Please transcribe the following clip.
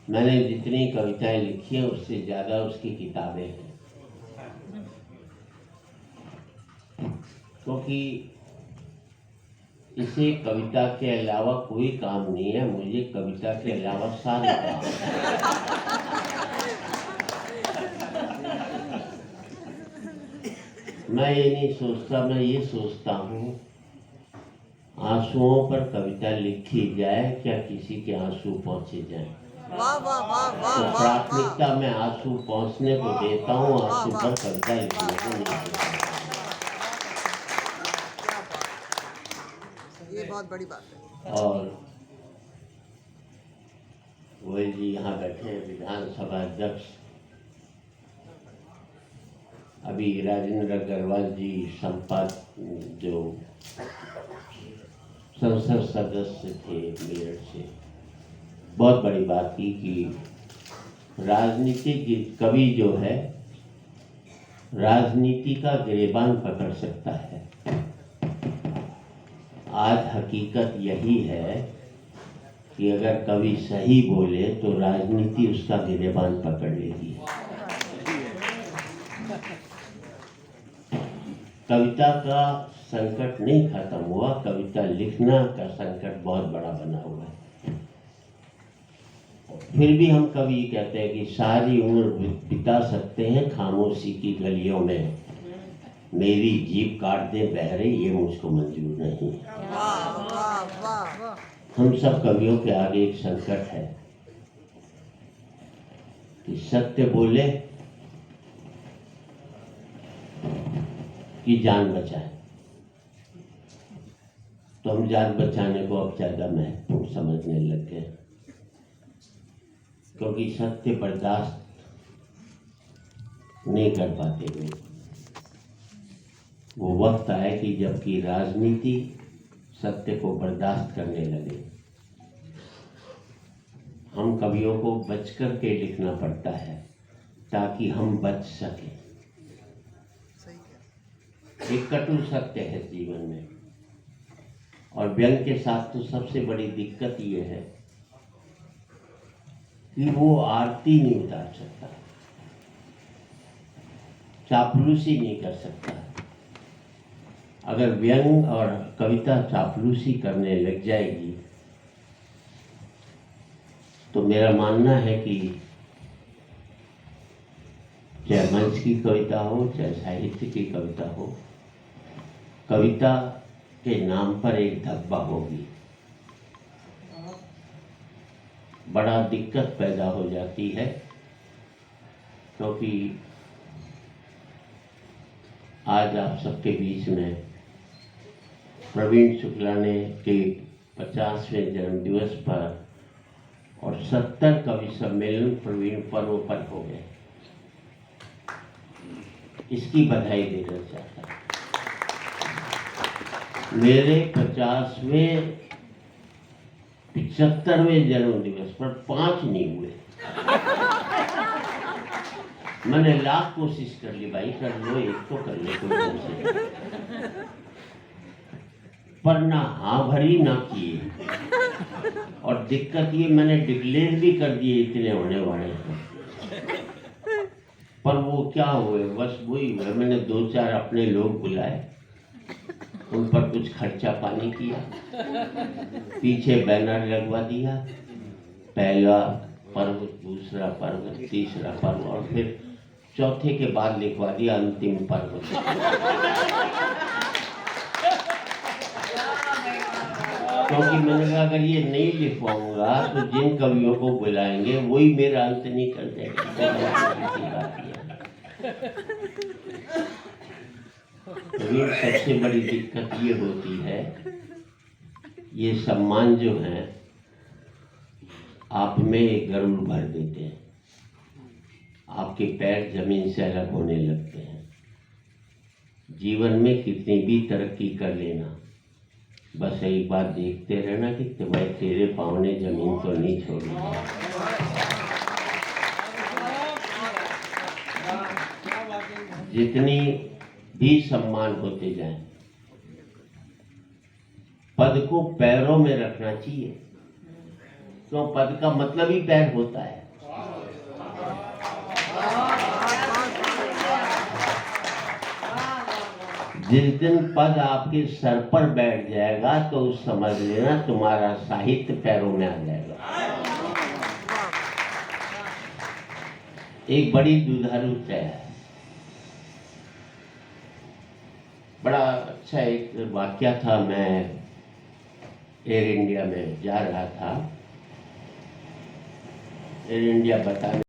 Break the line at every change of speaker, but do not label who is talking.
मैंने जितनी कविताएं लिखी हैं उससे ज़्यादा उसकी किताबें हैं, क्योंकि इसे कविता के अलावा कोई काम नहीं है, मुझे कविता के अलावा सारे काम हैं। मैं ये नहीं सोचता, मैं ये सोचता हूँ आंसुओं पर कविता लिखी जाए, क्या किसी के आंसू पहुँचे जाए।
वाह वाह वाह वाह
तो
वाह
प्राथमिकता मैं आंसू पहुँचने को देता हूँ, आंसू
वाह,
पर कविता लिखने को नहीं देता।
ये बहुत बड़ी बात है।
और गोयल जी यहाँ बैठे हैं, विधानसभा अध्यक्ष। अभी राजेंद्र अग्रवाल जी जो संसद सदस्य थे मेरठ से, बहुत बड़ी बात की कि राजनीतिक कवि जो है राजनीति का गिरेबान पकड़ सकता है। आज हकीकत यही है कि अगर कवि सही बोले तो राजनीति उसका गिरेबान पकड़ लेगी। कविता का संकट नहीं खत्म हुआ, कविता लिखना का संकट बहुत बड़ा बना हुआ है। फिर भी हम कवि कहते हैं कि सारी उम्र बिता सकते हैं खामोशी की गलियों में, मेरी जीभ काट दे बहरे ये मुझको मंजूर नहीं।
वाह वाह वाह।
हम सब कवियों के आगे एक संकट है कि सत्य बोले कि जान बचाए। तो हम जान बचाने को अब ज्यादा महत्वपूर्ण समझने लग गए, क्योंकि सत्य बर्दाश्त नहीं कर पाते लोग। वो वक्त आए कि जबकि राजनीति सत्य को बर्दाश्त करने लगे। हम कवियों को बच कर के लिखना पड़ता है ताकि हम बच सकें। एक कटु सत्य है जीवन में, और व्यंग के साथ तो सबसे बड़ी दिक्कत ये है कि वो आरती नहीं उतार सकता, चापलूसी नहीं कर सकता। अगर व्यंग और कविता चापलूसी करने लग जाएगी तो मेरा मानना है कि चाहे मंच की कविता हो चाहे साहित्य की कविता हो, कविता के नाम पर एक धब्बा होगी, बड़ा दिक्कत पैदा हो जाती है। क्योंकि आज आप सबके बीच में प्रवीण शुक्ला ने के 50वें जन्मदिवस पर और 70 कवि सम्मेलन प्रवीण पर्व पर हो गए, इसकी बधाई देना चाहता हूं। मेरे 75वें जन्मदिवस पर 5 नहीं हुए। मैंने लाख कोशिश कर ली, भाई कर लो, एक तो कर ले कोई, पर ना हाँ भरी ना किए। और दिक्कत ये, मैंने डिक्लेयर भी कर दिए इतने होने वाले हैं, पर वो क्या हुए, बस वही हुए। मैंने 2-4 अपने लोग बुलाए, उन पर कुछ खर्चा पानी किया, पीछे बैनर लगवा दिया, पहला पर्व, दूसरा पर्व, तीसरा पर्व, और फिर चौथे के बाद लिखवा दिया अंतिम पर्व। क्योंकि मैंने कहा अगर ये नहीं लिखवाऊंगा तो जिन कवियों को बुलाएंगे वही मेरा अंत नहीं कर देगा। तो सबसे बड़ी दिक्कत ये होती है, ये सम्मान जो है आप में गर्व भर देते हैं, आपके पैर जमीन से अलग होने लगते हैं। जीवन में कितनी भी तरक्की कर लेना, बस एक बात देखते रहना कि भाई तेरे पाँव ने जमीन तो नहीं छोड़ी। जितनी भी सम्मान होते जाएं, पद को पैरों में रखना चाहिए, क्यों? पद का मतलब ही पैर होता है। जिस दिन पद आपके सर पर बैठ जाएगा तो समझ लेना तुम्हारा साहित्य पैरों में आ जाएगा। एक बड़ी दुधारू तय है। बड़ा अच्छा एक वाक्या था। मैं एयर इंडिया में जा रहा था। एयर इंडिया बताने